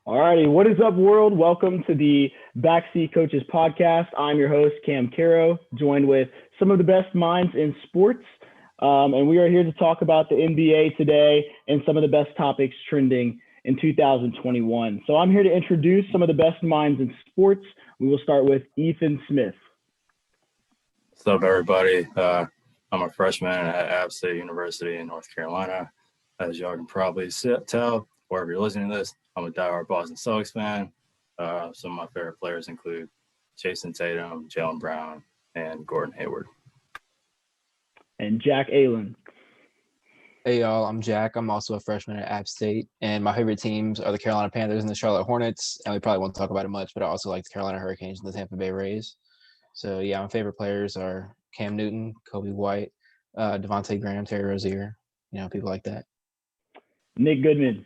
All righty. What is up, world? Welcome to the Backseat Coaches podcast. I'm your host, Cam Caro, joined with some of the best minds in sports. And we are here to talk about the NBA today and some of the best topics trending in 2021. So I'm here to introduce some of the best minds in sports. We will start with Ethan Smith. What's up, everybody? I'm a freshman at App State University in North Carolina. As y'all can probably tell, wherever you're listening to this, I'm a diehard Boston Celtics fan. Some of my favorite players include Jason Tatum, Jaylen Brown, and Gordon Hayward. And Jack Allen. Hey, y'all. I'm Jack. I'm also a freshman at App State, and my favorite teams are the Carolina Panthers and the Charlotte Hornets, and we probably won't talk about it much, but I also like the Carolina Hurricanes and the Tampa Bay Rays. So, yeah, my favorite players are Cam Newton, Kobe White, Devontae Graham, Terry Rozier, people like that. Nick Goodman.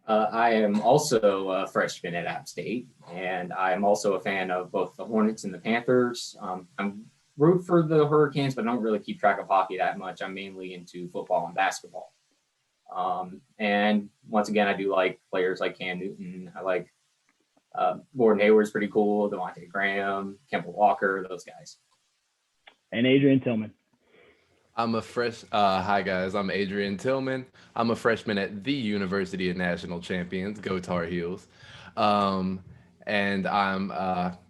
I am also a freshman at App State, and I'm also a fan of both the Hornets and the Panthers. I'm root for the Hurricanes, but I don't really keep track of hockey that much. I'm mainly into football and basketball. And once again, I do like players like Cam Newton. I like Gordon Hayward's pretty cool, Devontae Graham, Kimball Walker, those guys. And Adrian Tillman. Hi guys, I'm Adrian Tillman. I'm a freshman at the University of National Champions, go Tar Heels. And I'm,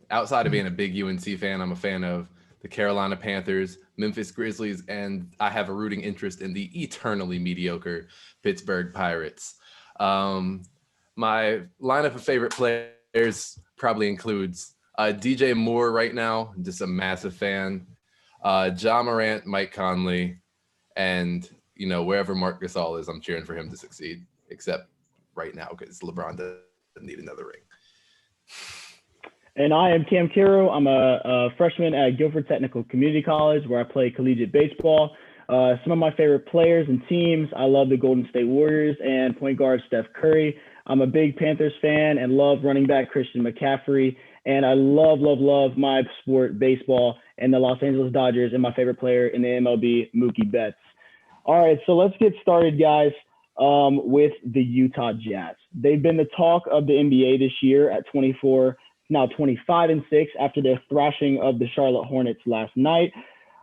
outside of being a big UNC fan, I'm a fan of the Carolina Panthers, Memphis Grizzlies, and I have a rooting interest in the eternally mediocre Pittsburgh Pirates. My lineup of favorite players probably includes DJ Moore right now, just a massive fan. Ja Morant, Mike Conley, and wherever Marc Gasol is, I'm cheering for him to succeed. Except right now because LeBron doesn't need another ring. And I am Cam Caro. I'm a freshman at Guilford Technical Community College, where I play collegiate baseball. Some of my favorite players and teams: I love the Golden State Warriors and point guard Steph Curry. I'm a big Panthers fan and love running back Christian McCaffrey. And I love my sport, baseball, and the Los Angeles Dodgers, and my favorite player in the MLB, Mookie Betts. All right, so let's get started, guys, with the Utah Jazz. They've been the talk of the NBA this year at 25-6 after their thrashing of the Charlotte Hornets last night.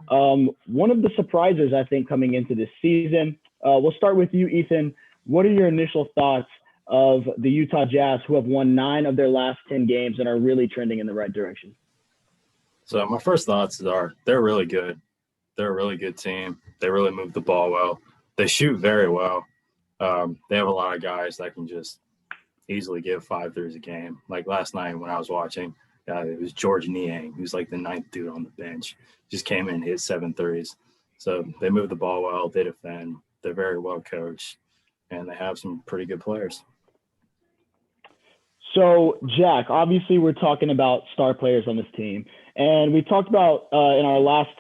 One of the surprises, I think, coming into this season. We'll start with you, Ethan. What are your initial thoughts of the Utah Jazz, who have won 9 of their last 10 games and are really trending in the right direction? So my first thoughts are they're really good. They're a really good team. They really move the ball well. They shoot very well. They have a lot of guys that can just easily give 5 threes a game. Like last night when I was watching, it was George Niang, who's like the 9th dude on the bench, just came in and hit 7 threes. So they move the ball well. They defend. They're very well coached, and they have some pretty good players. So, Jack, obviously we're talking about star players on this team. And we talked about in our last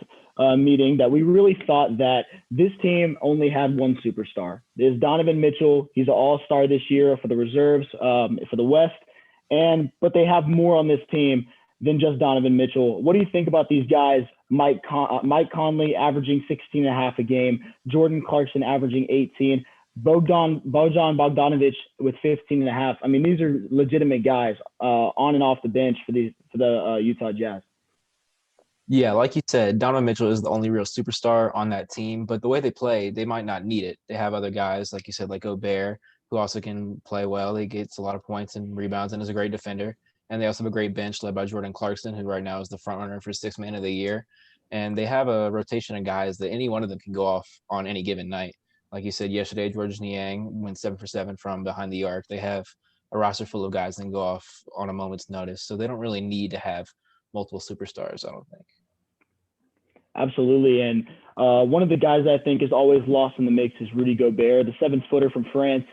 meeting that we really thought that this team only had one superstar. There's Donovan Mitchell. He's an all-star this year for the reserves for the West. But they have more on this team than just Donovan Mitchell. What do you think about these guys? Mike Conley averaging 16.5 a game, Jordan Clarkson averaging 18, Bojan Bogdanovic with 15.5. I mean, these are legitimate guys on and off the bench for the Utah Jazz. Yeah, like you said, Donovan Mitchell is the only real superstar on that team, but the way they play, they might not need it. They have other guys, like you said, like Gobert, who also can play well. He gets a lot of points and rebounds and is a great defender. And they also have a great bench led by Jordan Clarkson, who right now is the front runner for 6th man of the year. And they have a rotation of guys that any one of them can go off on any given night. Like you said yesterday, George Niang went 7 for 7 from behind the arc. They have a roster full of guys that can go off on a moment's notice. So they don't really need to have multiple superstars, I don't think. Absolutely. And one of the guys I think is always lost in the mix is Rudy Gobert. The 7-footer from France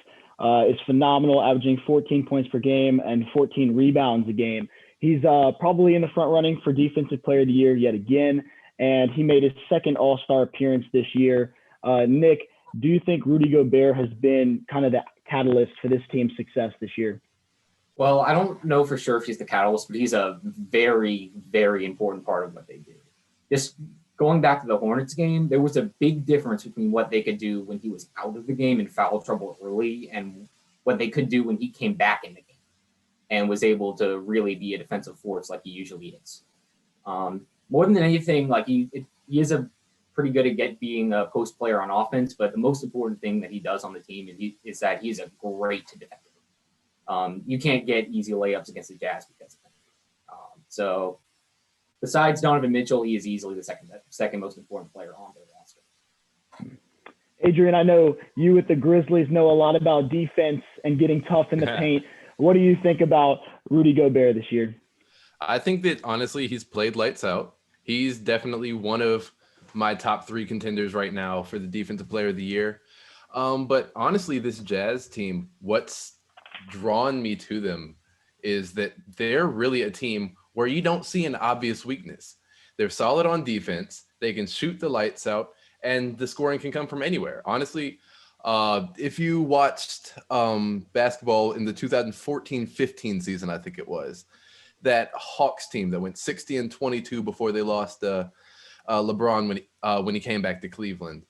is phenomenal, averaging 14 points per game and 14 rebounds a game. He's probably in the front running for Defensive Player of the Year yet again, and he made his second All-Star appearance this year. Nick, do you think Rudy Gobert has been kind of the catalyst for this team's success this year? Well, I don't know for sure if he's the catalyst, but he's a very, very important part of what they do. Just going back to the Hornets game, there was a big difference between what they could do when he was out of the game in foul trouble early and what they could do when he came back in the game. and was able to really be a defensive force like he usually is. More than anything, like he is a pretty good at being a post player on offense, but the most important thing that he does on the team is that he's a great defender. You can't get easy layups against the Jazz because of that. So besides Donovan Mitchell, he is easily the second most important player on their roster. Adrian, I know you with the Grizzlies know a lot about defense and getting tough in the paint. What do you think about Rudy Gobert this year? I think that honestly, he's played lights out. He's definitely one of my top 3 contenders right now for the defensive player of the year. But honestly, this Jazz team, what's drawn me to them is that they're really a team where you don't see an obvious weakness. They're solid on defense. They can shoot the lights out, and the scoring can come from anywhere. Honestly, if you watched basketball in the 2014-15 season, I think it was, that Hawks team that went 60-22 before they lost LeBron when he came back to Cleveland.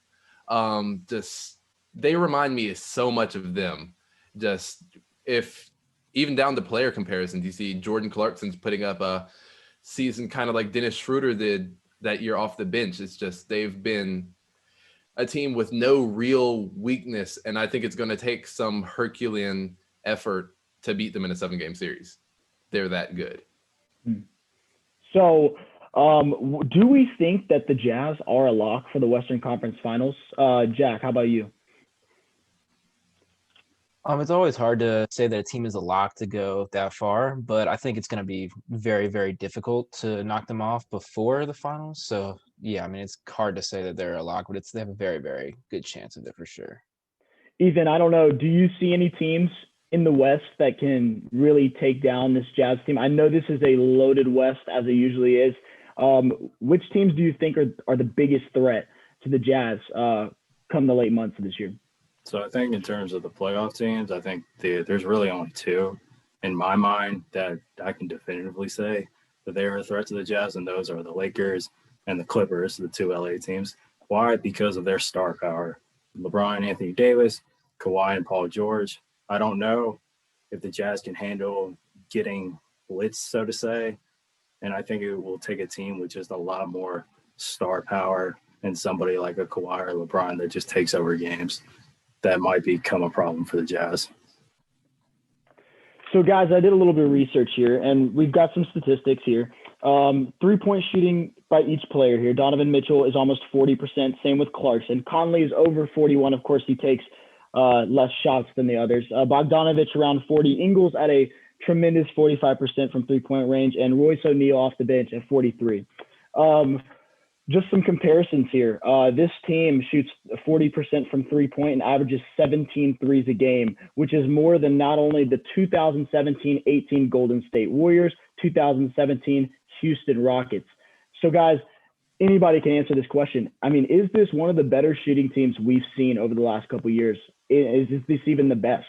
They remind me so much of them. Just if even down to player comparisons, you see Jordan Clarkson's putting up a season kind of like Dennis Schroeder did that year off the bench. It's just they've been a team with no real weakness, and I think it's going to take some Herculean effort to beat them in a 7-game series. They're that good. So do we think that the Jazz are a lock for the Western Conference Finals? Jack, how about you? It's always hard to say that a team is a lock to go that far, but I think it's going to be very, very difficult to knock them off before the finals. So, yeah, I mean, it's hard to say that they're a lock, but they have a very, very good chance of it for sure. Ethan, I don't know. Do you see any teams in the West that can really take down this Jazz team? I know this is a loaded West, as it usually is. Which teams do you think are the biggest threat to the Jazz come the late months of this year? So I think in terms of the playoff teams, I think there's really only 2 in my mind that I can definitively say that they are a threat to the Jazz, and those are the Lakers and the Clippers, the 2 LA teams. Why? Because of their star power. LeBron, Anthony Davis, Kawhi, and Paul George. I don't know if the Jazz can handle getting blitzed, so to say, and I think it will take a team with just a lot more star power and somebody like a Kawhi or LeBron that just takes over games. That might become a problem for the Jazz. So, guys, I did a little bit of research here, and we've got some statistics here. 3-point shooting by each player here. Donovan Mitchell is almost 40%, same with Clarkson. Conley is over 41. Of course, he takes less shots than the others. Bogdanovich around 40. Ingles at a tremendous 45% from three-point range, and Royce O'Neal off the bench at 43. Just some comparisons here. This team shoots 40% from three-point and averages 17 threes a game, which is more than not only the 2017-18 Golden State Warriors, 2017 Houston Rockets. So, guys, anybody can answer this question. I mean, is this one of the better shooting teams we've seen over the last couple of years? Is this even the best?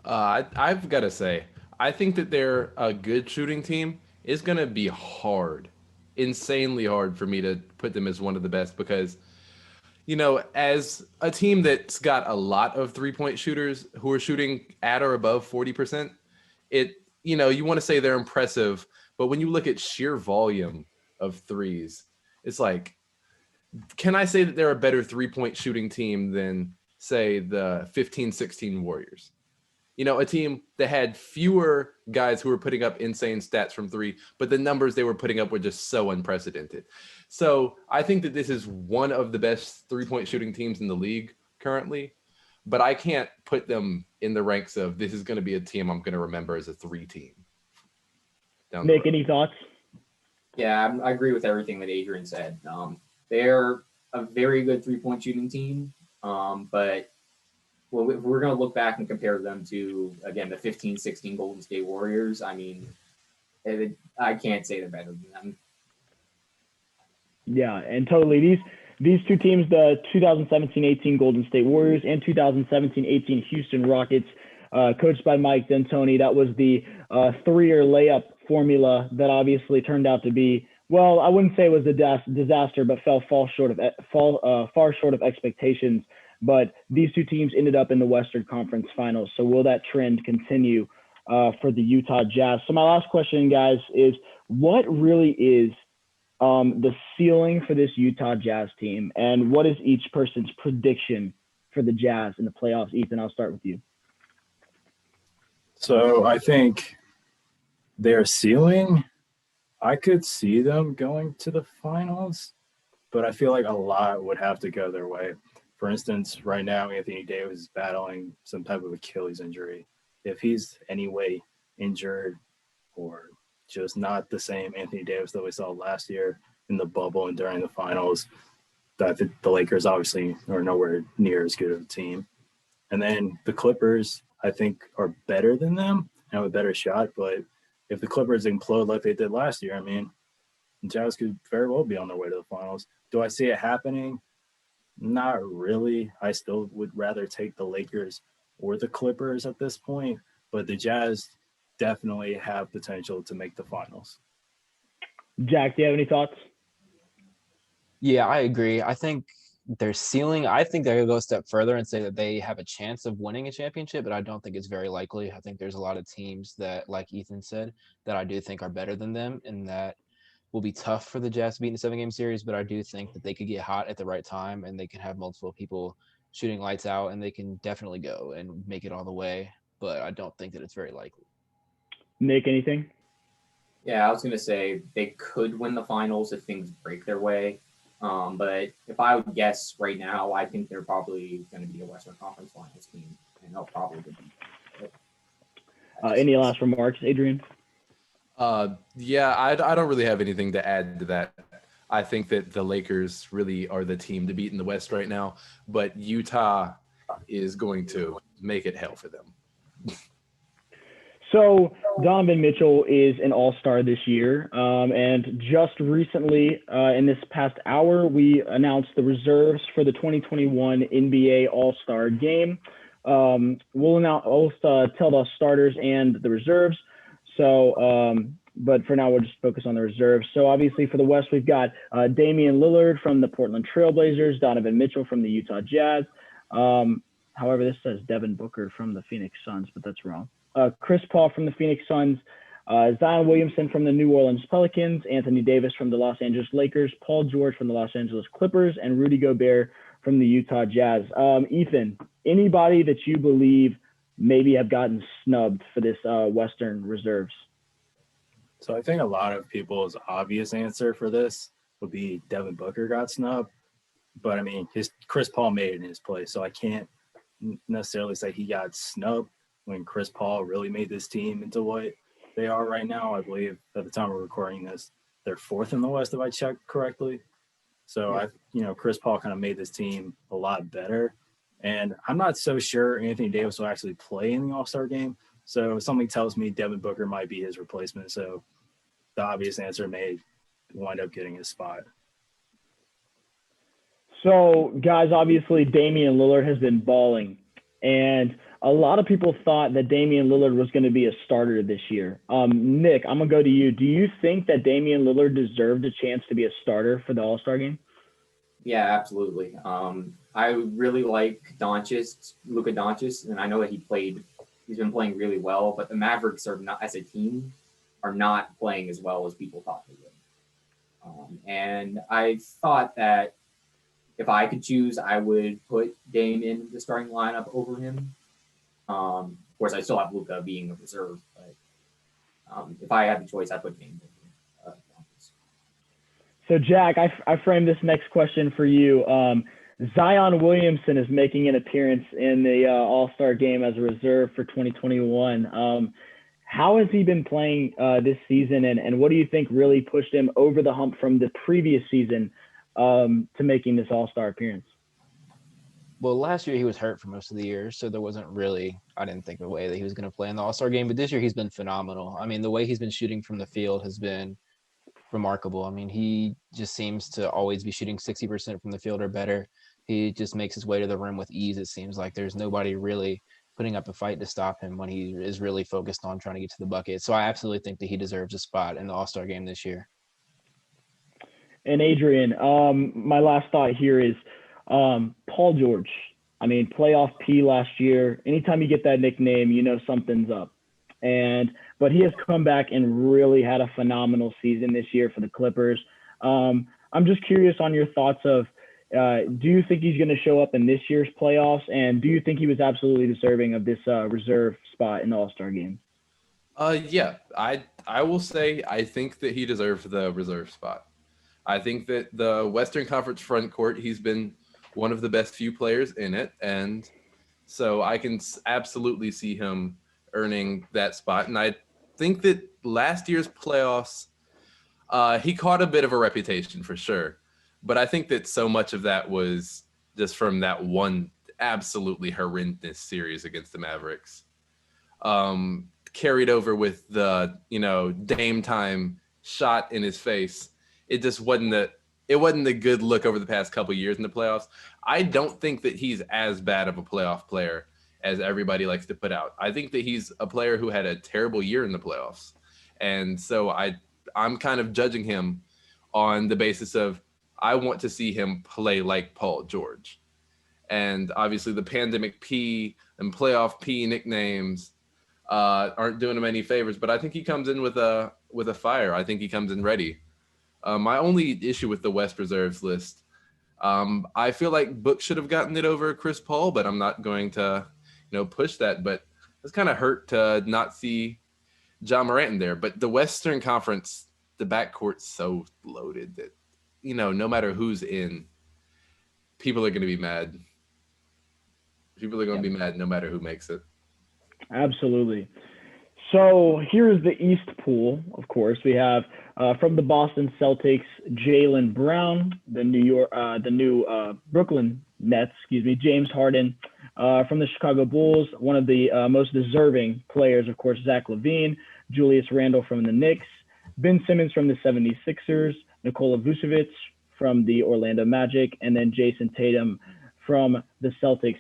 I've got to say, I think that they're a good shooting team. It's going to be hard, insanely hard for me to put them as one of the best because, you know, as a team that's got a lot of three-point shooters who are shooting at or above 40%, you want to say they're impressive, but when you look at sheer volume of threes, it's like, can I say that they're a better three-point shooting team than, say, the 15-16 Warriors? You know, a team that had fewer guys who were putting up insane stats from three, but the numbers they were putting up were just so unprecedented. So I think that this is one of the best three-point shooting teams in the league currently, but I can't put them in the ranks of this is going to be a team I'm going to remember as a 3 team. Nick, any thoughts? Yeah, I agree with everything that Adrian said. They're a very good three-point shooting team, but we're going to look back and compare them to, again, the 15-16 Golden State Warriors. I mean, I can't say they're better than them. Yeah, and totally. These two teams, the 2017-18 Golden State Warriors and 2017-18 Houston Rockets, coached by Mike D'Antoni, that was the 3-year layup formula that obviously turned out to be well, I wouldn't say it was a disaster, but fell far short of expectations. But these two teams ended up in the Western Conference Finals. So will that trend continue for the Utah Jazz? So my last question, guys, is what really is the ceiling for this Utah Jazz team, and what is each person's prediction for the Jazz in the playoffs? Ethan, I'll start with you. So I think their ceiling, I could see them going to the finals, but I feel like a lot would have to go their way. For instance, right now, Anthony Davis is battling some type of Achilles injury. If he's anyway injured or just not the same Anthony Davis that we saw last year in the bubble and during the finals, the Lakers obviously are nowhere near as good of a team. And then the Clippers, I think, are better than them and have a better shot. But if the Clippers implode like they did last year, I mean, the Jazz could very well be on their way to the finals. Do I see it happening? Not really. I still would rather take the Lakers or the Clippers at this point, but the Jazz definitely have potential to make the finals. Jack, do you have any thoughts? Yeah, I agree. I think their ceiling, I think they're going to go a step further and say that they have a chance of winning a championship, but I don't think it's very likely. I think there's a lot of teams that, like Ethan said, that I do think are better than them, and that will be tough for the Jazz to beat in a 7-game series, but I do think that they could get hot at the right time and they can have multiple people shooting lights out, and they can definitely go and make it all the way, but I don't think that it's very likely. Nick, anything? Yeah, I was going to say they could win the finals if things break their way. But if I would guess right now, I think they're probably going to be a Western Conference Finals team, and they'll probably be. Any last remarks, Adrian? Yeah, I don't really have anything to add to that. I think that the Lakers really are the team to beat in the West right now, but Utah is going to make it hell for them. So Donovan Mitchell is an all-star this year. And just recently, in this past hour, we announced the reserves for the 2021 NBA All-Star Game. We'll tell the starters and the reserves. So, but for now, we'll just focus on the reserves. So obviously for the West, we've got Damian Lillard from the Portland Trail Blazers, Donovan Mitchell from the Utah Jazz. However, this says Devin Booker from the Phoenix Suns, but that's wrong. Chris Paul from the Phoenix Suns, Zion Williamson from the New Orleans Pelicans, Anthony Davis from the Los Angeles Lakers, Paul George from the Los Angeles Clippers, and Rudy Gobert from the Utah Jazz. Ethan, anybody that you believe maybe have gotten snubbed for this Western reserves? So I think a lot of people's obvious answer for this would be Devin Booker got snubbed. But I mean, Chris Paul made it in his place, so I can't necessarily say he got snubbed when Chris Paul really made this team into what they are right now. I believe at the time we're recording this, they're fourth in the West, if I checked correctly. So Chris Paul kind of made this team a lot better. And I'm not so sure Anthony Davis will actually play in the All-Star game. So something tells me Devin Booker might be his replacement. So the obvious answer may wind up getting his spot. So, guys, obviously Damian Lillard has been balling. And a lot of people thought that Damian Lillard was going to be a starter this year. Nick, I'm going to go to you. Do you think that Damian Lillard deserved a chance to be a starter for the All-Star game? Yeah, absolutely. I really like Luka Doncic, and I know that he's been playing really well, but the Mavericks are not, as a team, are not playing as well as people thought they would. And I thought that if I could choose, I would put Dame in the starting lineup over him. Of course, I still have Luka being a reserve, but if I had the choice, I'd put Dame over. So, Jack, I framed this next question for you. Zion Williamson is making an appearance in the All-Star game as a reserve for 2021. How has he been playing this season, and what do you think really pushed him over the hump from the previous season to making this All-Star appearance? Well, last year he was hurt for most of the year, so there wasn't really, I didn't think, a way that he was going to play in the All-Star game. But this year he's been phenomenal. I mean, the way he's been shooting from the field has been remarkable. I mean, he just seems to always be shooting 60% from the field or better. He just makes his way to the rim with ease. It seems like there's nobody really putting up a fight to stop him when he is really focused on trying to get to the bucket. So I absolutely think that he deserves a spot in the All-Star game this year. And Adrian, my last thought here is Paul George. I mean, playoff P last year. Anytime you get that nickname, you know something's up. But he has come back and really had a phenomenal season this year for the Clippers. I'm just curious on your thoughts of, do you think he's going to show up in this year's playoffs? And do you think he was absolutely deserving of this reserve spot in the All-Star game? Yeah, I will say I think that he deserves the reserve spot. I think that the Western Conference front court, he's been one of the best few players in it. And so I can absolutely see him earning that spot. And I think that last year's playoffs, he caught a bit of a reputation for sure. But I think that so much of that was just from that one absolutely horrendous series against the Mavericks. Carried over with the, Dame time shot in his face. It just wasn't a good look over the past couple of years in the playoffs. I don't think that he's as bad of a playoff player as everybody likes to put out. I think that he's a player who had a terrible year in the playoffs. And so I'm kind of judging him on the basis of I want to see him play like Paul George. And obviously the pandemic P and playoff P nicknames aren't doing him any favors, but I think he comes in with a fire. I think he comes in ready. My only issue with the West reserves list, I feel like Book should have gotten it over Chris Paul, but I'm not going to, push that. But it's kind of hurt to not see John Morant in there. But the Western Conference, the backcourt's so loaded that, no matter who's in, people are going to be mad. People are going to be mad no matter who makes it. Absolutely. So here's the East pool. Of course, we have from the Boston Celtics, Jaylen Brown, the new Brooklyn Nets, James Harden. From the Chicago Bulls, one of the most deserving players, of course, Zach Levine, Julius Randle from the Knicks, Ben Simmons from the 76ers, Nikola Vucevic from the Orlando Magic, and then Jason Tatum from the Celtics.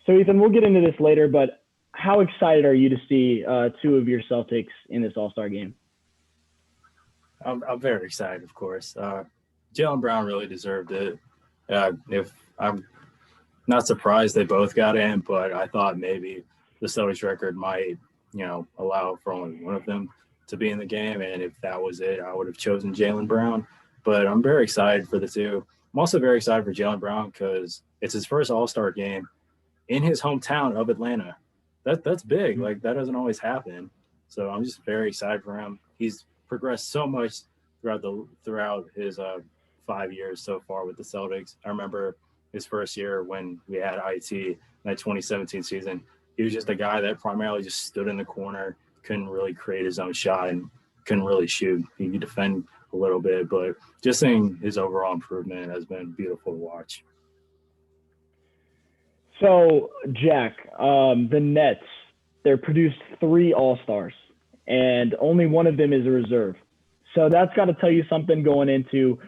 So Ethan, we'll get into this later, but how excited are you to see two of your Celtics in this All-Star game? I'm very excited, of course. Jaylen Brown really deserved it. If I'm not surprised they both got in, but I thought maybe the Celtics record might, allow for only one of them to be in the game. And if that was it, I would have chosen Jaylen Brown. But I'm very excited for the two. I'm also very excited for Jaylen Brown because it's his first All-Star game in his hometown of Atlanta. That's big. Like, that doesn't always happen. So I'm just very excited for him. He's progressed so much throughout his 5 years so far with the Celtics. I remember his first year when we had IT in that 2017 season. He was just a guy that primarily just stood in the corner, couldn't really create his own shot, and couldn't really shoot. He could defend a little bit, but just seeing his overall improvement has been beautiful to watch. So, Jack, the Nets, they're produced 3 All-Stars, and only one of them is a reserve. So that's got to tell you something going into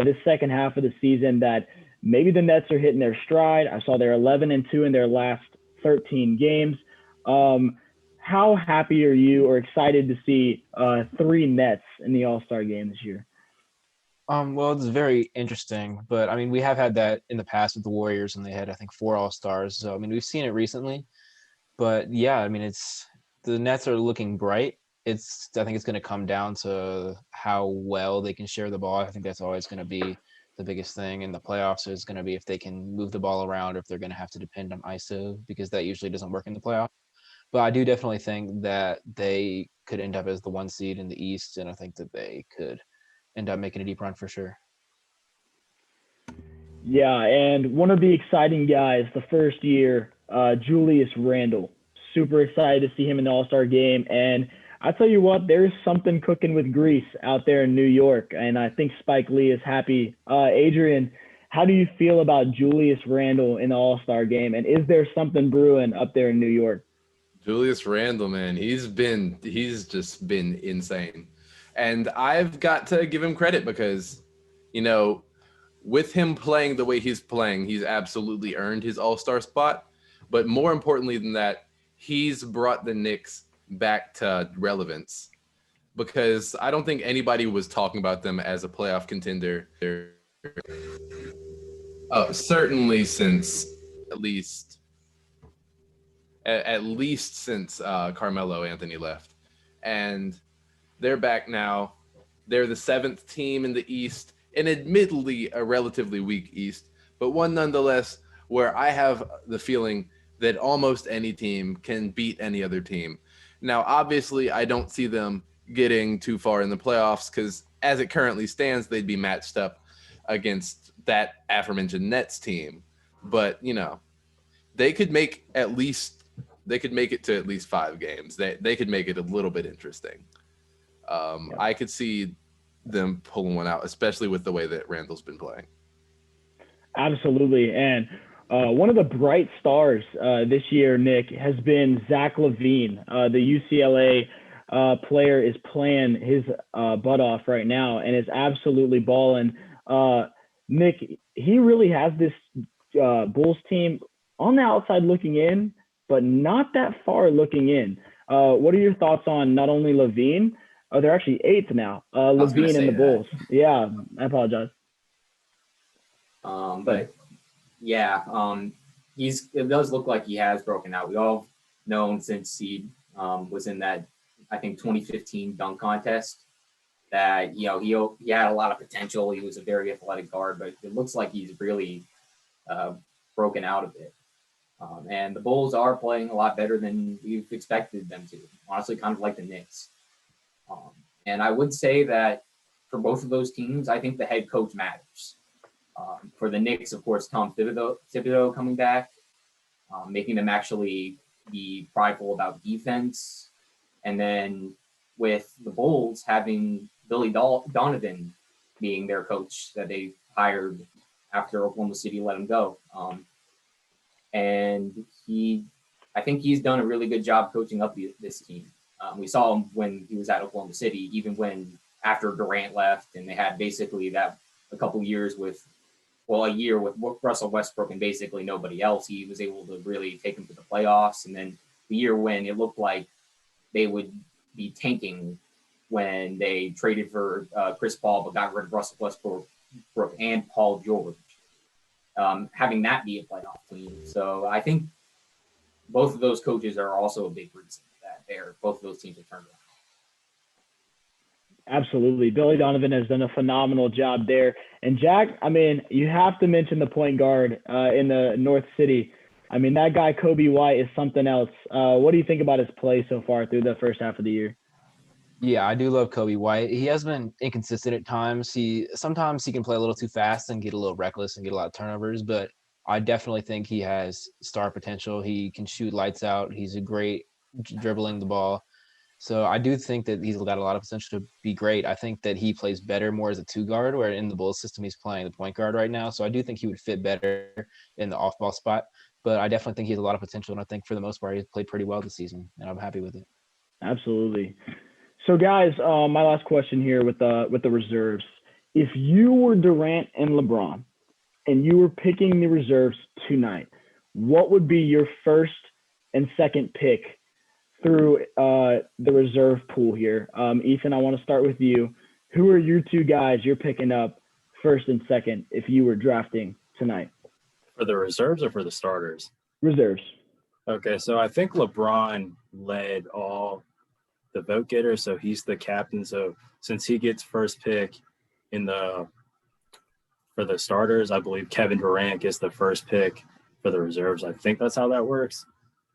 this second half of the season, that maybe the Nets are hitting their stride. I saw they're 11-2 in their last 13 games. How happy are you or excited to see 3 Nets in the All-Star game this year? Well, it's very interesting, but I mean, we have had that in the past with the Warriors, and they had, I think, 4 All-Stars. So, I mean, we've seen it recently, but yeah, I mean, the Nets are looking bright. I think it's going to come down to how well they can share the ball. I think that's always going to be the biggest thing in the playoffs, is going to be if they can move the ball around, or if they're going to have to depend on ISO, because that usually doesn't work in the playoffs. But I do definitely think that they could end up as the 1 seed in the East, and I think that they could end up making a deep run for sure. Yeah, and one of the exciting guys, the first year, Julius Randle. Super excited to see him in the All-Star game. And I tell you what, there's something cooking with grease out there in New York, and I think Spike Lee is happy. Adrian, how do you feel about Julius Randle in the All-Star game, and is there something brewing up there in New York? Julius Randle, man, he's just been insane. And I've got to give him credit because, with him playing the way he's playing, he's absolutely earned his All-Star spot. But more importantly than that, he's brought the Knicks back to relevance because I don't think anybody was talking about them as a playoff contender. Certainly since at least since Carmelo Anthony left. And they're back now. They're the 7th team in the East, and admittedly a relatively weak East, but one nonetheless where I have the feeling that almost any team can beat any other team. Now, obviously, I don't see them getting too far in the playoffs because as it currently stands, they'd be matched up against that aforementioned Nets team. But, they could make it to at least 5 games. They could make it a little bit interesting. I could see them pulling one out, especially with the way that Randle's been playing. Absolutely. And one of the bright stars this year, Nick, has been Zach Levine. The UCLA player is playing his butt off right now and is absolutely balling. Nick, he really has this Bulls team on the outside looking in, but not that far looking in. What are your thoughts on not only Levine? They're actually 8th now. Levine and the Bulls. Yeah, I apologize. But yeah, it does look like he has broken out. We all known since he was in that, I think, 2015 dunk contest that, he had a lot of potential. He was a very athletic guard, but it looks like he's really broken out a bit. And the Bulls are playing a lot better than we've expected them to, honestly, kind of like the Knicks. And I would say that for both of those teams, I think the head coach matters. For the Knicks, of course, Tom Thibodeau coming back, making them actually be prideful about defense. And then with the Bulls having Billy Donovan being their coach that they hired after Oklahoma City let him go. And I think he's done a really good job coaching up this team. We saw him when he was at Oklahoma City, even when after Durant left and they had basically a year with Russell Westbrook and basically nobody else. He was able to really take them to the playoffs. And then the year when it looked like they would be tanking when they traded for Chris Paul but got rid of Russell Westbrook and Paul George, having that be a playoff team. So I think both of those coaches are also a big reason that both of those teams have turned around. Absolutely. Billy Donovan has done a phenomenal job there. And Jack, you have to mention the point guard in the North City. That guy, Kobe White, is something else. What do you think about his play so far through the first half of the year? Yeah, I do love Kobe White. He has been inconsistent at times. Sometimes he can play a little too fast and get a little reckless and get a lot of turnovers, but I definitely think he has star potential. He can shoot lights out. He's a great dribbling the ball. So I do think that he's got a lot of potential to be great. I think that he plays better more as a 2-guard, where in the Bulls system he's playing the point guard right now. So I do think he would fit better in the off-ball spot. But I definitely think he has a lot of potential, and I think for the most part he's played pretty well this season, and I'm happy with it. Absolutely. So guys, my last question here with the reserves. If you were Durant and LeBron, and you were picking the reserves tonight, what would be your first and second pick through the reserve pool here? Ethan, I want to start with you. Who are your 2 guys you're picking up first and second if you were drafting tonight? For the reserves or for the starters? Reserves. Okay, so I think LeBron led all the vote getters, so he's the captain. So since he gets first pick for the starters, I believe Kevin Durant gets the first pick for the reserves. I think that's how that works.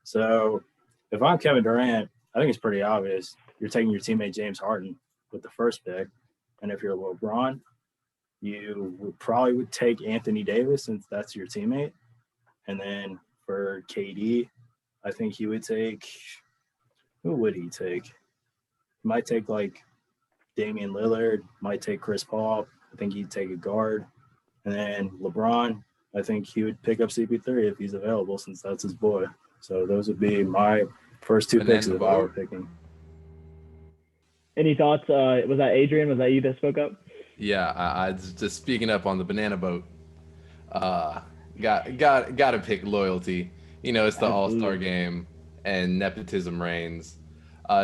So if I'm Kevin Durant, I think it's pretty obvious. You're taking your teammate James Harden with the first pick. And if you're LeBron, you would take Anthony Davis since that's your teammate. And then for KD, I think he would take – who would he take? He might take Damian Lillard, might take Chris Paul. I think he'd take a guard. And then LeBron, I think he would pick up CP3 if he's available since that's his boy. So those would be my first 2 picks if I were picking. Any thoughts? Was that Adrian? Was that you that spoke up? Yeah, I just speaking up on the banana boat. Got to pick loyalty. It's the All-Star game and nepotism reigns.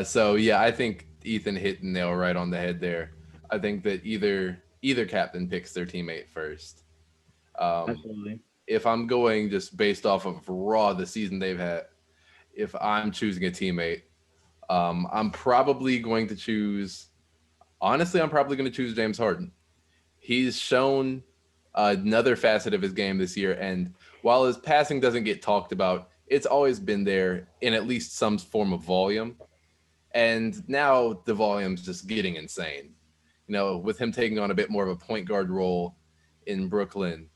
So yeah, I think Ethan hit the nail right on the head there. I think that either captain picks their teammate first. Absolutely. If I'm going just based off of raw the season they've had, if I'm choosing a teammate, I'm probably going to choose. Honestly, I'm probably going to choose James Harden. He's shown another facet of his game this year, and while his passing doesn't get talked about, it's always been there in at least some form of volume. And now the volume's just getting insane. You know, with him taking on a bit more of a point guard role in Brooklyn,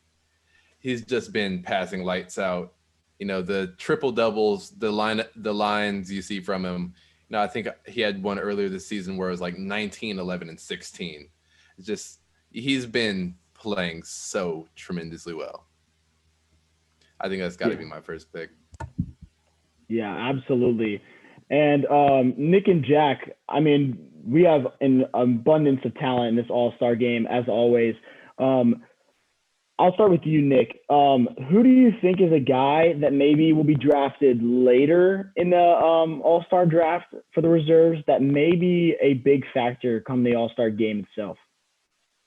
he's just been passing lights out. You know, the triple doubles, the lines you see from him. You know, I think he had one earlier this season where it was like 19, 11, and 16. It's just he's been playing so tremendously well. I think that's got to be my first pick. Yeah, absolutely. And Nick and Jack, I mean, we have an abundance of talent in this All-Star game, as always. I'll start with you, Nick. Who do you think is a guy that maybe will be drafted later in the All-Star draft for the reserves that may be a big factor come the All-Star game itself?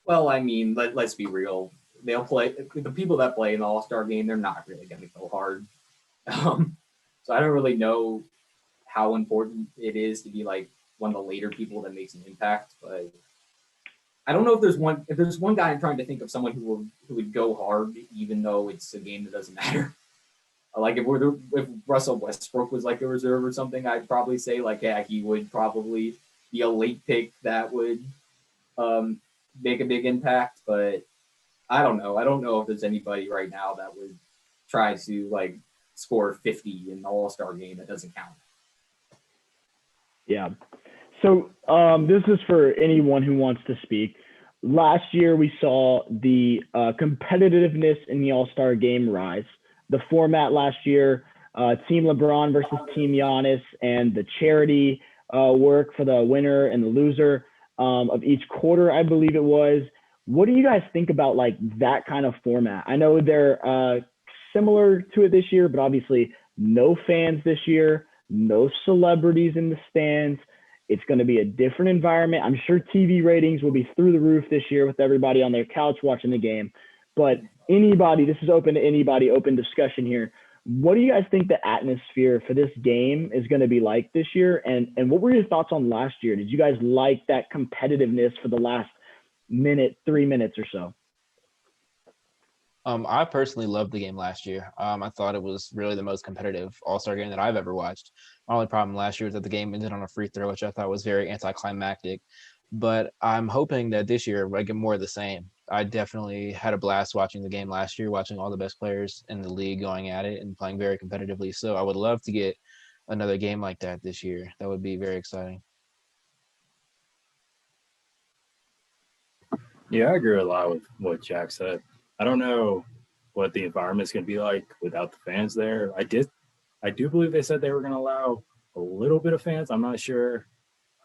Well, I mean, let's be real. They'll play the people that play in the All-Star game. They're not really going to go hard. So I don't really know how important it is to be like one of the later people that makes an impact. But I don't know if there's one guy I'm trying to think of, someone who would go hard even though it's a game that doesn't matter. Like if Russell Westbrook was like a reserve or something, I'd probably say like, yeah, he would probably be a late pick that would make a big impact. But I don't know. I don't know if there's anybody right now that would try to like score 50 in the All-Star game that doesn't count. Yeah. So this is for anyone who wants to speak. Last year, we saw the competitiveness in the All-Star game rise. The format last year, Team LeBron versus Team Giannis, and the charity work for the winner and the loser of each quarter, I believe it was. What do you guys think about like that kind of format? I know they're similar to it this year, but obviously no fans this year, no celebrities in the stands. It's going to be a different environment. I'm sure TV ratings will be through the roof this year with everybody on their couch watching the game. But anybody, this is open to anybody, open discussion here. What do you guys think the atmosphere for this game is going to be like this year? And what were your thoughts on last year? Did you guys like that competitiveness for the last 3 minutes or so? I personally loved the game last year. I thought it was really the most competitive All-Star game that I've ever watched. My only problem last year was that the game ended on a free throw, which I thought was very anticlimactic. But I'm hoping that this year I get more of the same. I definitely had a blast watching the game last year, watching all the best players in the league going at it and playing very competitively. So I would love to get another game like that this year. That would be very exciting. Yeah, I agree a lot with what Jack said. I don't know what the environment's going to be like without the fans there. I do believe they said they were going to allow a little bit of fans. I'm not sure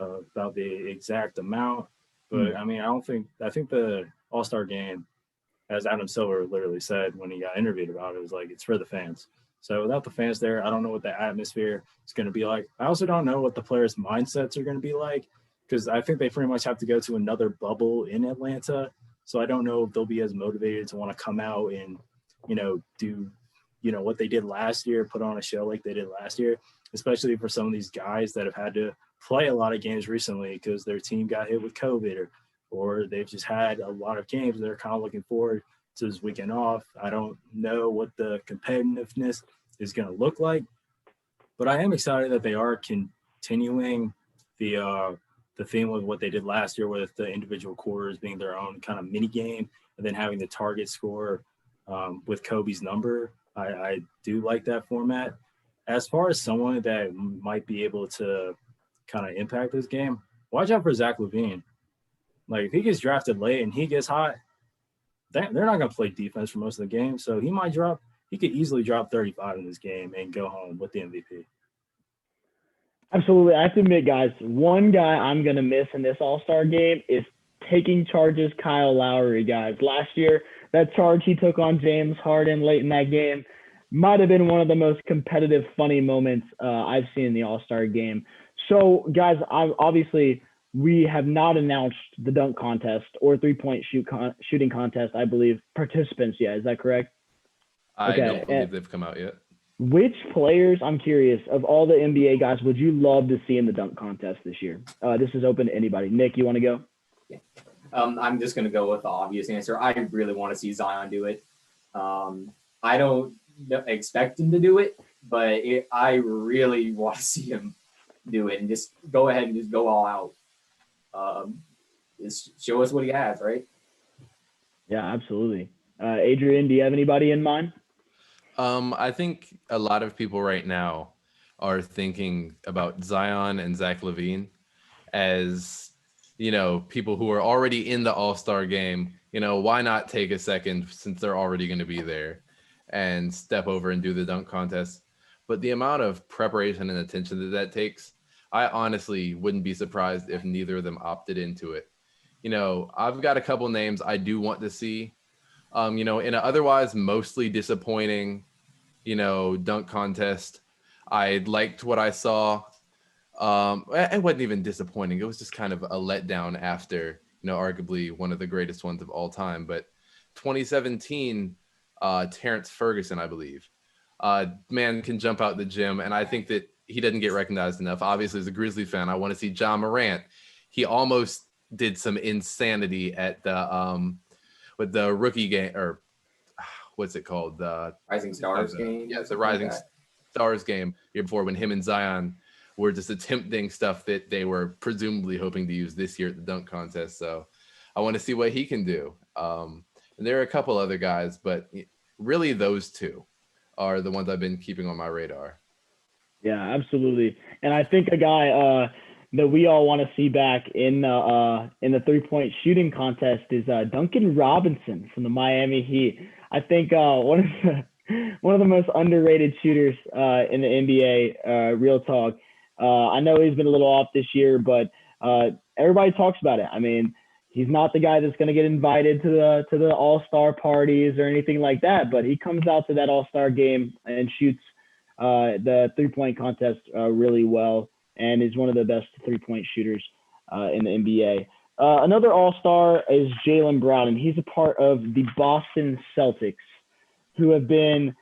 about the exact amount, but I mean, I think the All-Star game, as Adam Silver literally said when he got interviewed about it, was like, it's for the fans. So without the fans there, I don't know what the atmosphere is going to be like. I also don't know what the players' mindsets are going to be like, because I think they pretty much have to go to another bubble in Atlanta. So I don't know if they'll be as motivated to want to come out and, do, what they did last year, put on a show like they did last year, especially for some of these guys that have had to play a lot of games recently because their team got hit with COVID or they've just had a lot of games. They're kind of looking forward to this weekend off. I don't know what the competitiveness is going to look like, but I am excited that they are continuing the theme of what they did last year with the individual quarters being their own kind of mini game and then having the target score with Kobe's number. I do like that format. As far as someone that might be able to kind of impact this game, watch out for Zach Levine. Like if he gets drafted late and he gets hot, they're not going to play defense for most of the game. So he could easily drop 35 in this game and go home with the MVP. Absolutely. I have to admit, guys, one guy I'm going to miss in this All-Star game is taking charges Kyle Lowry, guys. Last year, that charge he took on James Harden late in that game might have been one of the most competitive, funny moments I've seen in the All-Star game. So, guys, obviously we have not announced the dunk contest or three-point shooting contest, I believe, participants yet. Is that correct? I Okay, don't believe they've come out yet. Which players, I'm curious, of all the NBA guys, would you love to see in the dunk contest this year? This is open to anybody. Nick, you want to go? Yeah. I'm just going to go with the obvious answer. I really want to see Zion do it. I don't expect him to do it, but I really want to see him do it and just go ahead and just go all out. Just show us what he has, right? Yeah, absolutely. Adrian, do you have anybody in mind? I think a lot of people right now are thinking about Zion and Zach Levine as, people who are already in the All-Star game. Why not take a second since they're already going to be there and step over and do the dunk contest? But the amount of preparation and attention that takes, I honestly wouldn't be surprised if neither of them opted into it. I've got a couple names I do want to see. In an otherwise mostly disappointing, dunk contest, I liked what I saw. It wasn't even disappointing. It was just kind of a letdown after, arguably one of the greatest ones of all time. But 2017, Terence Ferguson, I believe, man can jump out the gym. And I think that he doesn't get recognized enough. Obviously, as a Grizzly fan, I want to see John Morant. He almost did some insanity at the with the rookie game, or what's it called? The Rising Stars game. Yeah, it's the Rising Stars game year before, when him and Zion were just attempting stuff that they were presumably hoping to use this year at the dunk contest. So I want to see what he can do. And there are a couple other guys, but really those two are the ones I've been keeping on my radar. Yeah, absolutely. And I think a guy that we all want to see back in the three-point shooting contest is Duncan Robinson from the Miami Heat. I think one of the most underrated shooters in the NBA. Real talk. I know he's been a little off this year, but everybody talks about it. I mean, he's not the guy that's going to get invited to the All-Star parties or anything like that, but he comes out to that All-Star game and shoots the three-point contest really well, and is one of the best three-point shooters in the NBA. Another All-Star is Jaylen Brown, and he's a part of the Boston Celtics, who have been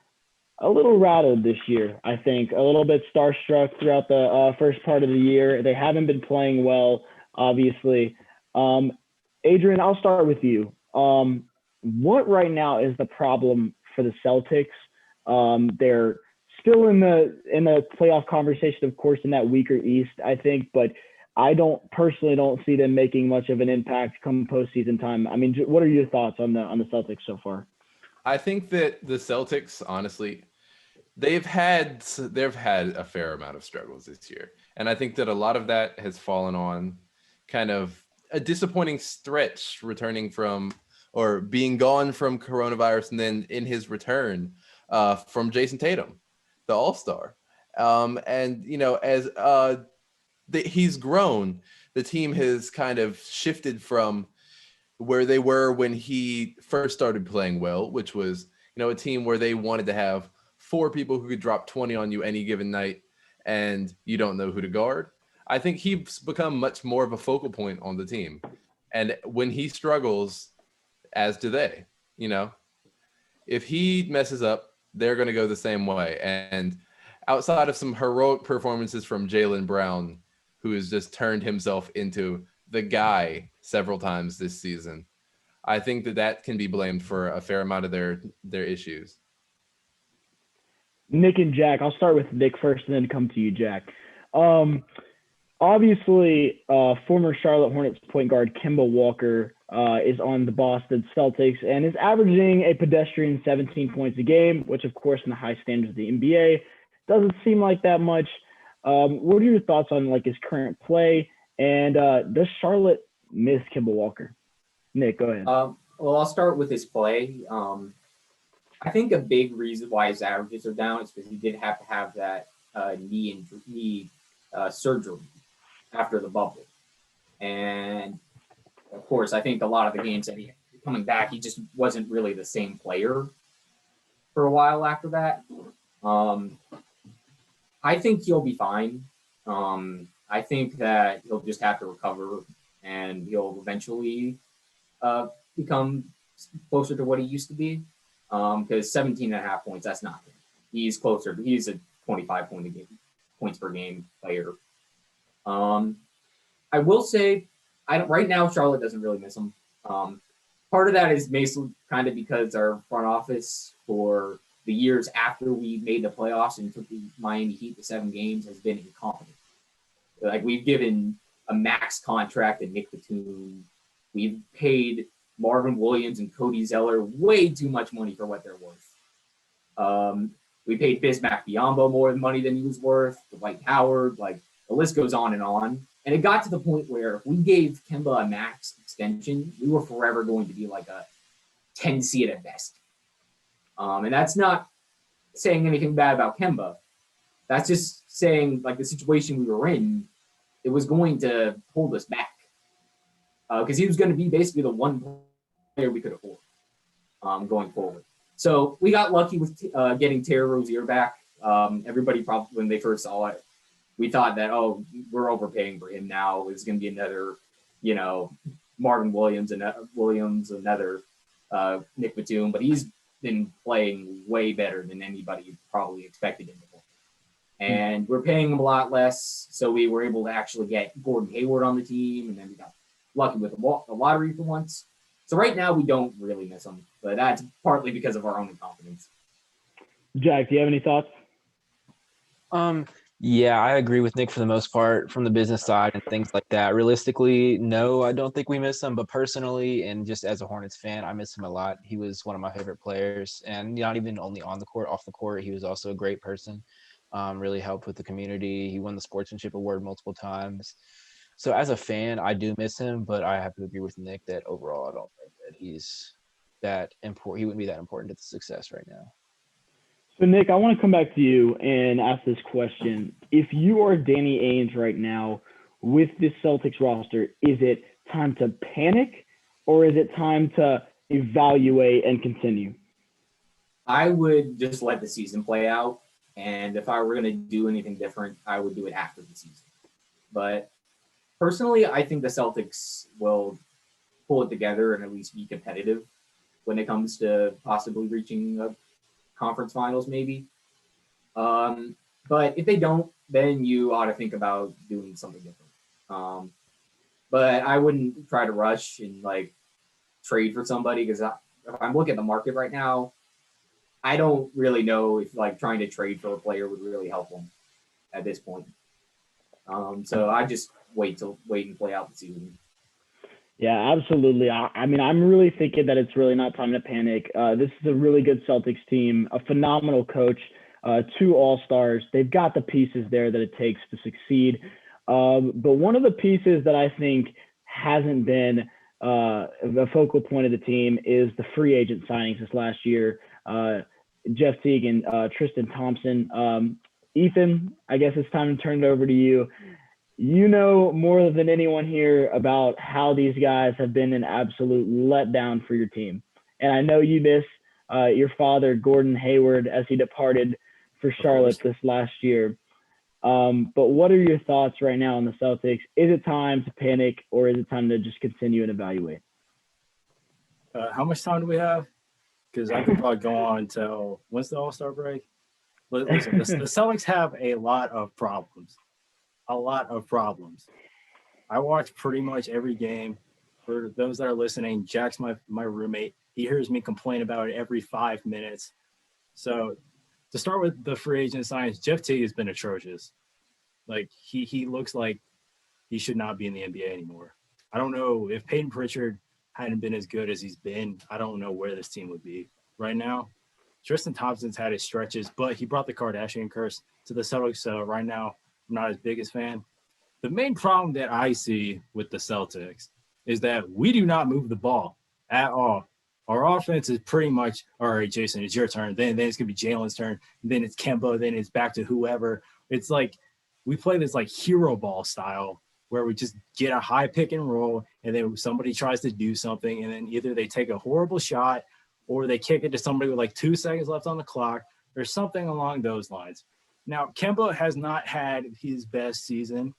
a little rattled this year, I think, a little bit starstruck throughout the first part of the year. They haven't been playing well, obviously. Adrian, I'll start with you. What right now is the problem for the Celtics? They're still in the playoff conversation, of course, in that weaker East, I think, but I don't see them making much of an impact come postseason time. I mean, what are your thoughts on the Celtics so far? I think that the Celtics, honestly, they've had a fair amount of struggles this year, and I think that a lot of that has fallen on kind of a disappointing stretch returning from, or being gone from coronavirus, and then in his return from Jason Tatum, the All-Star. And, as he's grown, the team has kind of shifted from where they were when he first started playing well, which was, a team where they wanted to have 4 people who could drop 20 on you any given night, and you don't know who to guard. I think he's become much more of a focal point on the team. And when he struggles, as do they, if he messes up, they're going to go the same way. And outside of some heroic performances from Jaylen Brown, who has just turned himself into the guy several times this season, I think that can be blamed for a fair amount of their issues. Nick and Jack, I'll start with Nick first and then come to you, Jack. Obviously, former Charlotte Hornets point guard Kimball Walker is on the Boston Celtics and is averaging a pedestrian 17 points a game, which, of course, in the high standards of the NBA, doesn't seem like that much. What are your thoughts on his current play? And does Charlotte miss Kimball Walker? Nick, go ahead. Well, I'll start with his play. I think a big reason why his averages are down is because he did have to have that knee surgery after the bubble. And, of course, I think a lot of the games that he coming back, he just wasn't really the same player for a while after that. I think he'll be fine. I think that he'll just have to recover, and he'll eventually become closer to what he used to be. Because 17 and a half points, that's nothing. He's closer. He's a 25 points per game player. I will say, right now Charlotte doesn't really miss him. Part of that is basically kind of because our front office for the years after we made the playoffs and took the Miami Heat to 7 games has been incompetent. Like, we've given a max contract to Nick Batum. We've paid Marvin Williams and Cody Zeller way too much money for what they're worth. We paid Bismack Biyombo more money than he was worth, Dwight Howard, like the list goes on. And it got to the point where if we gave Kemba a max extension, we were forever going to be like a 10 seed at best. And that's not saying anything bad about Kemba. That's just saying, like, the situation we were in, it was going to hold us back. Because he was going to be basically the one player we could afford going forward. So we got lucky with getting Terry Rozier back. Everybody probably, when they first saw it, we thought that, oh, we're overpaying for him now. It's going to be another, Marvin Williams, another Nick Batum. But he's been playing way better than anybody probably expected him to. And we're paying him a lot less, so we were able to actually get Gordon Hayward on the team, and then we got lucky with the lottery for once. So right now we don't really miss him, but that's partly because of our own incompetence. Jack, do you have any thoughts? Yeah, I agree with Nick for the most part from the business side and things like that. Realistically, no, I don't think we miss him. But personally, and just as a Hornets fan, I miss him a lot. He was one of my favorite players, and not even only on the court, off the court, he was also a great person. Really helped with the community. He won the sportsmanship award multiple times. So as a fan, I do miss him, but I have to agree with Nick that overall, I don't think that he's that important. He wouldn't be that important to the success right now. So, Nick, I want to come back to you and ask this question. If you are Danny Ainge right now with this Celtics roster, is it time to panic or is it time to evaluate and continue? I would just let the season play out. And if I were going to do anything different, I would do it after the season. But personally, I think the Celtics will pull it together and at least be competitive when it comes to possibly reaching a conference finals, maybe. But if they don't, then you ought to think about doing something different. But I wouldn't try to rush and trade for somebody, because if I'm looking at the market right now, I don't really know if trying to trade for a player would really help them at this point. So I just wait and play out the season. Yeah, absolutely. I mean, I'm really thinking that it's really not time to panic. This is a really good Celtics team, a phenomenal coach, 2 All-Stars. They've got the pieces there that it takes to succeed. But one of the pieces that I think hasn't been the focal point of the team is the free agent signings this last year. Jeff Teague and Tristan Thompson. Ethan, I guess it's time to turn it over to you. You know more than anyone here about how these guys have been an absolute letdown for your team. And I know you miss your father, Gordon Hayward, as he departed for Charlotte this last year. But what are your thoughts right now on the Celtics? Is it time to panic or is it time to just continue and evaluate? How much time do we have? Because I could probably go on until when's the All-Star break? Listen, the Celtics have a lot of problems. I watch pretty much every game. For those that are listening, Jack's my roommate. He hears me complain about it every 5 minutes. So to start with the free agent signings, Jeff Teague has been atrocious. He looks like he should not be in the NBA anymore. I don't know if Peyton Pritchard hadn't been as good as he's been. I don't know where this team would be right now. Tristan Thompson's had his stretches, but he brought the Kardashian curse to the Celtics. So right now, I'm not his biggest fan. The main problem that I see with the Celtics is that we do not move the ball at all. Our offense is pretty much, all right, Jason, it's your turn. Then it's going to be Jaylen's turn. Then it's Kemba. Then it's back to whoever. It's like we play this hero ball style where we just get a high pick and roll, and then somebody tries to do something, and then either they take a horrible shot or they kick it to somebody with 2 seconds left on the clock or something along those lines. Now, Kemba has not had his best season,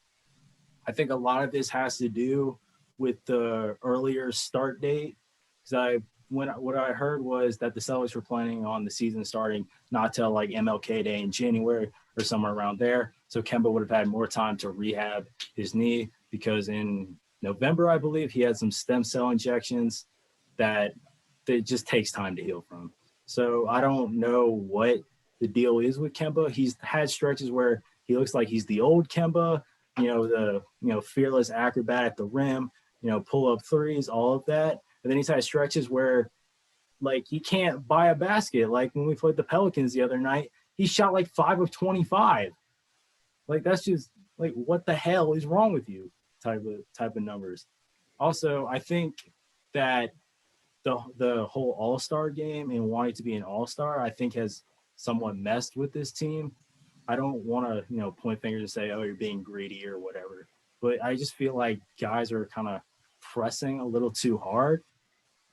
I think a lot of this has to do with the earlier start date. Because what I heard was that the Celtics were planning on the season starting not till like MLK Day in January or somewhere around there. So Kemba would have had more time to rehab his knee, because in November, I believe, he had some stem cell injections that it just takes time to heal from. So I don't know what the deal is with Kemba. He's had stretches where he looks like he's the old Kemba, the fearless acrobat at the rim, pull up threes, all of that. And then he's had stretches where like he can't buy a basket. Like when we played the Pelicans the other night, he shot like 5 of 25. Like that's just like, what the hell is wrong with you? Type of numbers. Also, I think that the whole All-Star game and wanting to be an All-Star, I think has somewhat messed with this team. I don't want to, point fingers and say, oh, you're being greedy or whatever. But I just feel like guys are kind of pressing a little too hard.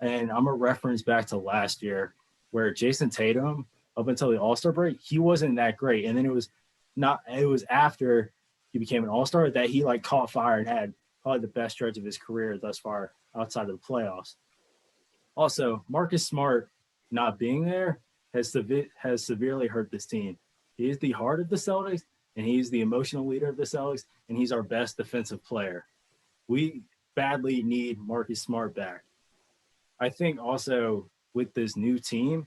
And I'm a reference back to last year where Jason Tatum, up until the All-Star break, he wasn't that great. And then it was after he became an All-Star that he like caught fire and had probably the best stretch of his career thus far outside of the playoffs. Also, Marcus Smart not being there has severely hurt this team. He is the heart of the Celtics, and he's the emotional leader of the Celtics, and he's our best defensive player. We badly need Marcus Smart back. I think also with this new team,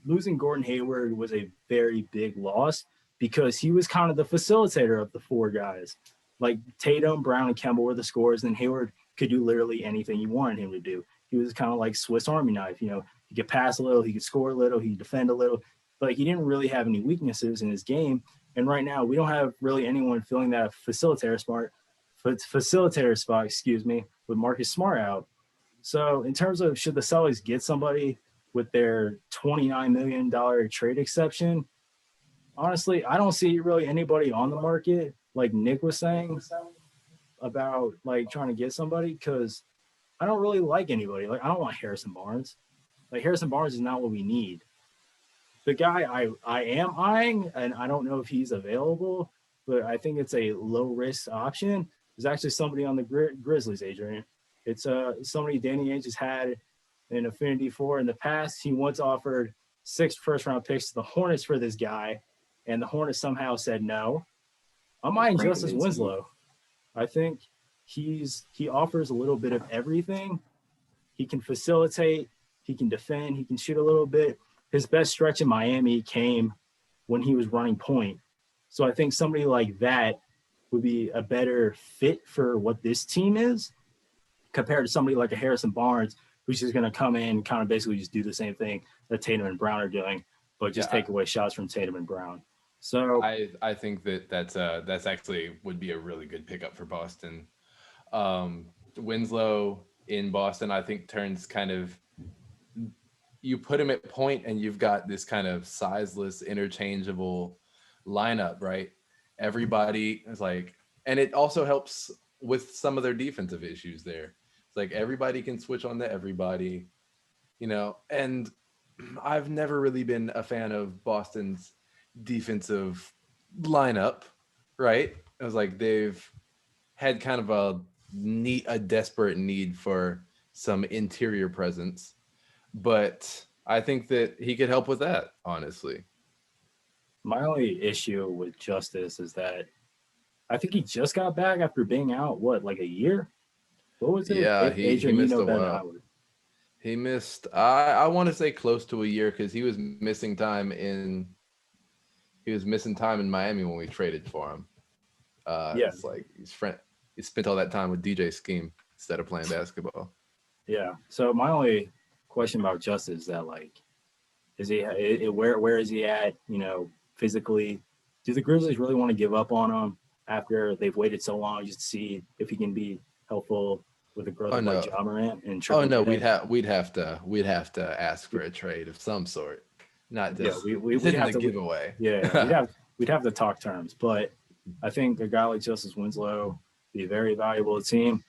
losing Gordon Hayward was a very big loss because he was kind of the facilitator of the four guys. Like Tatum, Brown, and Kimball were the scorers, and Hayward could do literally anything you wanted him to do. He was kind of like Swiss Army knife. He could pass a little, he could score a little, he could defend a little, but he didn't really have any weaknesses in his game. And right now, we don't have really anyone filling that facilitator spot, with Marcus Smart out. So in terms of should the Celtics get somebody with their $29 million trade exception, honestly, I don't see really anybody on the market, like Nick was saying, about like trying to get somebody, because I don't really like anybody. Like I don't want Harrison Barnes. Like Harrison Barnes is not what we need. The guy I am eyeing, and I don't know if he's available, but I think it's a low risk option. There's actually somebody on the Grizzlies, Adrian. It's somebody Danny Ainge has had an affinity for in the past. He once offered 6 first-round picks to the Hornets for this guy, and the Hornets somehow said no. I'm eyeing Justice Winslow. I think he offers a little bit of everything. He can facilitate, he can defend, he can shoot a little bit. His best stretch in Miami came when he was running point. So I think somebody like that would be a better fit for what this team is compared to somebody like a Harrison Barnes, who's just going to come in and kind of basically just do the same thing that Tatum and Brown are doing, but just take away shots from Tatum and Brown. So I think that's actually would be a really good pickup for Boston. Winslow in Boston, I think, turns kind of, you put him at point and you've got this kind of sizeless, interchangeable lineup, right? Everybody is like, and it also helps with some of their defensive issues there. It's like everybody can switch on to everybody, and I've never really been a fan of Boston's defensive lineup, right? It was like they've had kind of a desperate need for some interior presence, but I think that he could help with that, honestly. My only issue with Justice is that I think he just got back after being out, like a year? What was it? Yeah, he missed a better while. He missed, I want to say close to a year, because he was missing time in Miami when we traded for him. It's like he spent all that time with DJ Scheme instead of playing basketball. Yeah. So my only question about Justice is that, like, is he where is he at? Physically, do the Grizzlies really want to give up on him after they've waited so long just to see if he can be helpful with the growth of like Ja Morant and Triple no, J? we'd have to ask for a trade of some sort, not just we'd have to give away. Yeah, we'd have to talk terms, but I think a guy like Justice Winslow be very valuable to the team.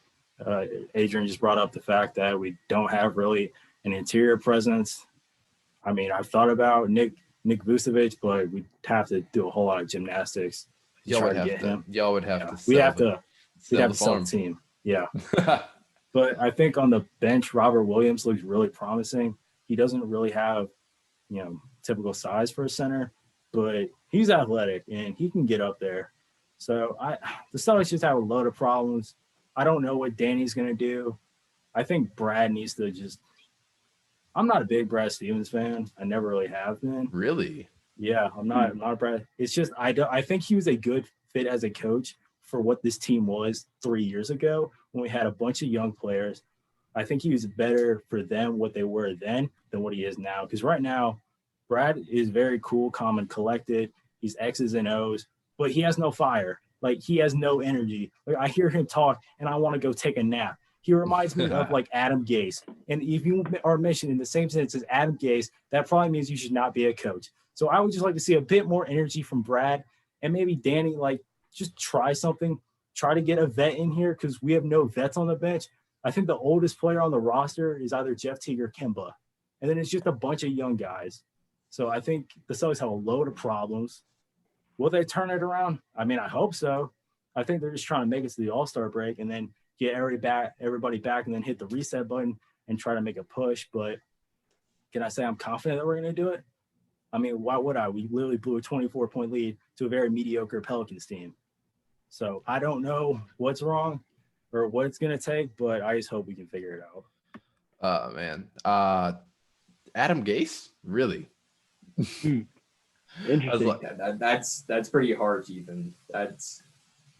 Adrian just brought up the fact that we don't have really an interior presence. I mean, I've thought about Nick Vucevic, but we'd have to do a whole lot of gymnastics. Y'all would have to. We We'd have to sell the team. Yeah. But I think on the bench, Robert Williams looks really promising. He doesn't really have, typical size for a center, but he's athletic and he can get up there. So the Celtics just have a load of problems. I don't know what Danny's going to do. I think Brad needs to I'm not a big Brad Stevens fan. I never really have been. Really? Yeah, I'm not a Brad. It's just I think he was a good fit as a coach for what this team was 3 years ago when we had a bunch of young players. I think he was better for them what they were then than what he is now. Because right now, Brad is very cool, calm, and collected. He's X's and O's, but he has no fire. Like, he has no energy. Like, I hear him talk, and I want to go take a nap. He reminds me of, like, Adam Gase. And if you are mentioned in the same sentence as Adam Gase, that probably means you should not be a coach. So I would just like to see a bit more energy from Brad, and maybe Danny, like, just try something. Try to get a vet in here because we have no vets on the bench. I think the oldest player on the roster is either Jeff Teague or Kemba. And then it's just a bunch of young guys. So I think the Celtics have a load of problems. Will they turn it around? I mean, I hope so. I think they're just trying to make it to the All-Star break and then get everybody back and then hit the reset button and try to make a push. But can I say I'm confident that we're going to do it? I mean, why would I? We literally blew a 24-point lead to a very mediocre Pelicans team. So I don't know what's wrong or what it's going to take, but I just hope we can figure it out. Oh, man. Adam Gase? Really? Interesting. That's pretty harsh, Ethan. That's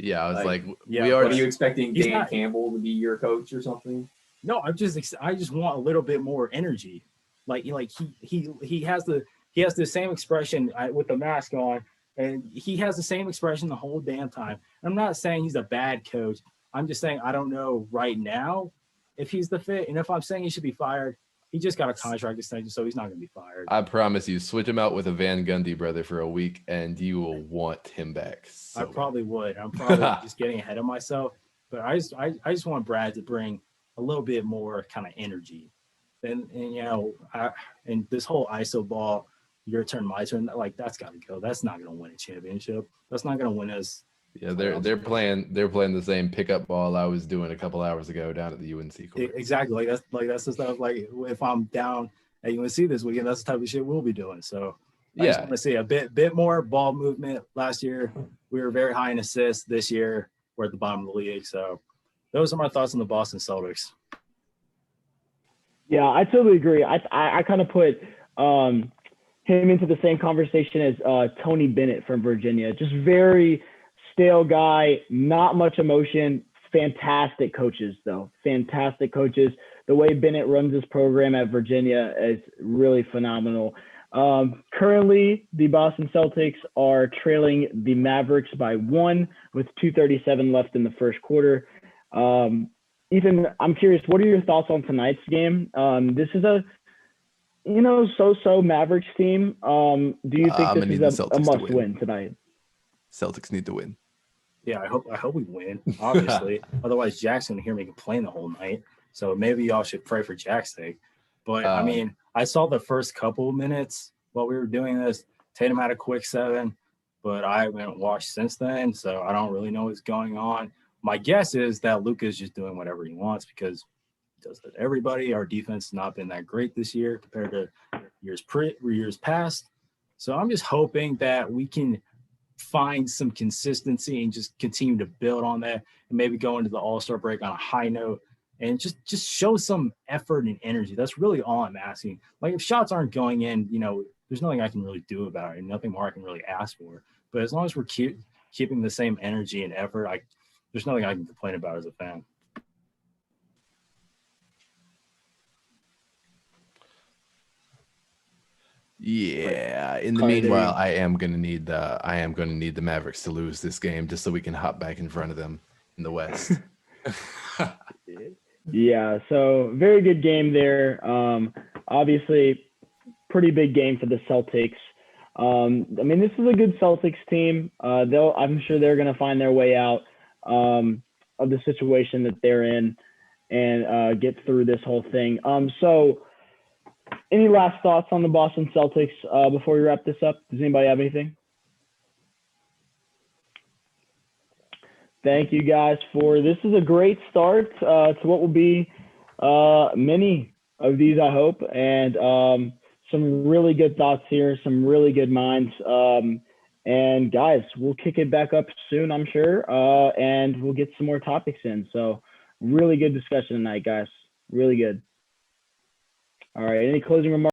I was like yeah, we are. What are you expecting Dan Campbell to be your coach or something? No, I just want a little bit more energy. Like he has the same expression with the mask on, and he has the same expression the whole damn time. I'm not saying he's a bad coach. I'm just saying I don't know right now if he's the fit, and if I'm saying he should be fired, he just got a contract extension, so he's not going to be fired. I promise you, switch him out with a Van Gundy brother for a week, and you will want him back. I probably would. I'm probably just getting ahead of myself, but I just want Brad to bring a little bit more kind of energy. And and this whole ISO ball, your turn, my turn, like that's got to go. That's not going to win a championship. That's not going to win us. Yeah, they're playing the same pickup ball I was doing a couple hours ago down at the UNC court. Exactly. That's the stuff. Like if I'm down at UNC this weekend, that's the type of shit we'll be doing. So I just want to see a bit more ball movement. Last year we were very high in assists. This year we're at the bottom of the league. So those are my thoughts on the Boston Celtics. Yeah, I totally agree. I kind of put him into the same conversation as Tony Bennett from Virginia. Just very stale guy, not much emotion. Fantastic coaches, though. Fantastic coaches. The way Bennett runs his program at Virginia is really phenomenal. Currently, the Boston Celtics are trailing the Mavericks by 1 with 2:37 left in the first quarter. Ethan, I'm curious, what are your thoughts on tonight's game? This is a, so-so Mavericks team. Do you think this is a must-win tonight? Celtics need to win. Yeah, I hope we win, obviously. Otherwise, Jack's going to hear me complain the whole night. So maybe y'all should pray for Jack's sake. But, I mean, I saw the first couple of minutes while we were doing this. Tatum had a quick 7, but I haven't watched since then, so I don't really know what's going on. My guess is that Luka's just doing whatever he wants because he does that to everybody. Our defense has not been that great this year compared to years past. So I'm just hoping that we can find some consistency and just continue to build on that and maybe go into the All-Star break on a high note and just show some effort and energy. That's really all I'm asking. Like, if shots aren't going in, there's nothing I can really do about it and nothing more I can really ask for. But as long as we're keeping the same energy and effort, there's nothing I can complain about as a fan. Yeah. In the meanwhile, I am gonna need the Mavericks to lose this game just so we can hop back in front of them in the West. Yeah. So very good game there. Obviously, pretty big game for the Celtics. I mean, this is a good Celtics team. I'm sure they're gonna find their way out of the situation that they're in and get through this whole thing. So any last thoughts on the Boston Celtics before we wrap this up? Does anybody have anything? Thank you guys for this. Is a great start to what will be many of these, I hope, and some really good thoughts here, some really good minds. And guys, we'll kick it back up soon, I'm sure, and we'll get some more topics in. So really good discussion tonight, guys. Really good. All right. Any closing remarks?